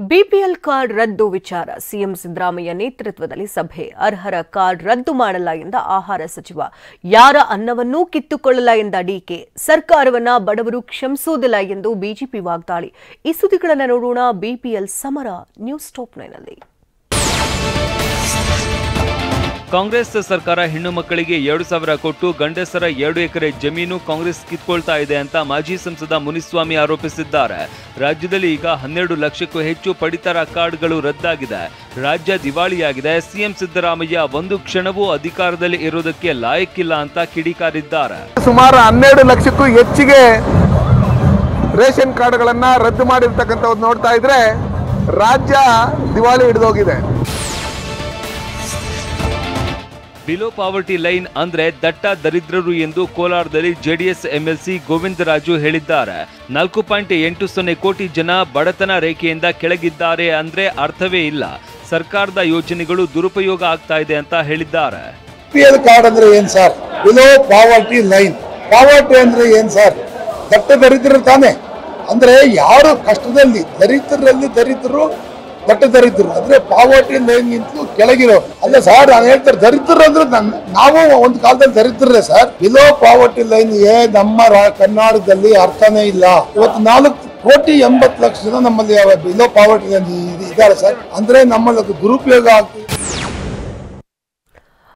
BPL card ರದ್ದು ವಿಚಾರ CM Siddaramaiah ನೇತೃತ್ವದಲ್ಲಿ ಸಭೆ. ಅರ್ಹರ ಕಾರ್ಡ್ ರದ್ದು ಮಾಡಲ್ಲ ಎಂದ ಆಹಾರ ಸಚಿವ. ಯಾರ ಅನ್ನವನ್ನೂ ಕಿತ್ತುಕೊಳ್ಳಲ್ಲ ಎಂದ ಡಿಕೆ. ಸರ್ಕಾರವನ್ನ ಬಡವರು ಕ್ಷಮಿಸುವುದಿಲ್ಲ ಎಂದು ಬಿಜೆಪಿ ವಾಗ್ದಾಳಿ. ಈ ಸುದ್ದಿಗಳನ್ನು ನೋಡೋಣ. ಬಿಪಿಎಲ್ ಸಮರ ನ್ಯೂಸ್ ಟಾಪ್ 9ನಲ್ಲಿ. ಕಾಂಗ್ರೆಸ್ ಸರ್ಕಾರ ಹೆಣ್ಣು ಮಕ್ಕಳಿಗೆ 2,000 ಕೊಟ್ಟು ಗಂಡಸರ 2 ಎಕರೆ ಜಮೀನು ಕಾಂಗ್ರೆಸ್ ಕಿತ್ಕೊಳ್ತಾ ಇದೆ ಅಂತ ಮಾಜಿ ಸಂಸದ ಮುನಿಸ್ವಾಮಿ ಆರೋಪಿಸಿದ್ದಾರೆ. ರಾಜ್ಯದಲ್ಲಿ ಈಗ 12 ಲಕ್ಷಕ್ಕೂ ಹೆಚ್ಚು ಪಡಿತರ ಕಾರ್ಡ್ಗಳು ರದ್ದಾಗಿದೆ. ರಾಜ್ಯ ದಿವಾಳಿಯಾಗಿದೆ. ಸಿಎಂ ಸಿದ್ದರಾಮಯ್ಯ ಒಂದು ಕ್ಷಣವೂ ಅಧಿಕಾರದಲ್ಲಿ ಇರೋದಕ್ಕೆ ಲಾಯಕ್ಕಿಲ್ಲ ಅಂತ ಕಿಡಿಕಾರಿದ್ದಾರೆ. ಸುಮಾರು 12 ಲಕ್ಷಕ್ಕೂ ಹೆಚ್ಚಿಗೆ ರೇಷನ್ ಕಾರ್ಡ್ಗಳನ್ನ ರದ್ದು ಮಾಡಿರ್ತಕ್ಕಂಥದ್ದು ನೋಡ್ತಾ ಇದ್ರೆ ರಾಜ್ಯ ದಿವಾಳಿ ಹಿಡಿದೋಗಿದೆ. ಬಿಲೋ ಪಾವರ್ಟಿ ಲೈನ್ ಅಂದ್ರೆ ದಟ್ಟ ದರಿದ್ರರು ಎಂದು ಕೋಲಾರದಲ್ಲಿ ಜೆಡಿಎಸ್ ಎಂಎಲ್ಸಿ ಗೋವಿಂದರಾಜು ಹೇಳಿದ್ದಾರೆ. 4.80 ಕೋಟಿ ಜನ ಬಡತನ ರೇಖೆಯಿಂದ ಕೆಳಗಿದ್ದಾರೆ ಅಂದ್ರೆ ಅರ್ಥವೇ ಇಲ್ಲ. ಸರ್ಕಾರದ ಯೋಜನೆಗಳು ದುರುಪಯೋಗ ಆಗ್ತಾ ಇದೆ ಅಂತ ಹೇಳಿದ್ದಾರೆ. ಬಿಪಿಎಲ್ ಕಾರ್ಡ್ ಅಂದ್ರೆ ಏನ್ sir? Below poverty line. Poverty ಅಂದ್ರೆ ಏನ್ ಸರ್? ದಟ್ಟ ದರಿದ್ರರು ತಾನೆ. ಅಂದ್ರೆ ಯಾರು ಕಷ್ಟದಲ್ಲಿ ದರಿದ್ರರು ದಟ್ಟ ದರಿದ್ರರು ಅಂದ್ರೆ ಪಾವರ್ಟಿ ಲೈನ್ ಗಿಂತಲೂ ಕೆಳಗಿರೋ ಅಲ್ಲ ಸರ್. ನಾನು ಹೇಳ್ತಾರೆ ದರಿದ್ರರು ಅಂದ್ರೆ ನಾವು ಒಂದು ಕಾಲದಲ್ಲಿ ದರಿದ್ರರೇ ಸರ್. ಬಿಲೋ ಪಾವರ್ಟಿ ಲೈನ್ ನಮ್ಮ ಕರ್ನಾಟಕದಲ್ಲಿ ಅರ್ಥನೇ ಇಲ್ಲ. ಇವತ್ತು 4,80,00,000 ಜನ ನಮ್ಮಲ್ಲಿ ಬಿಲೋ ಪಾವರ್ಟಿ ಲೈನ್ ಇದ್ದಾರೆ ಸರ್. ಅಂದ್ರೆ ನಮ್ಮಲ್ಲಿ ದುರುಪಯೋಗ ಆಗ್ತದೆ.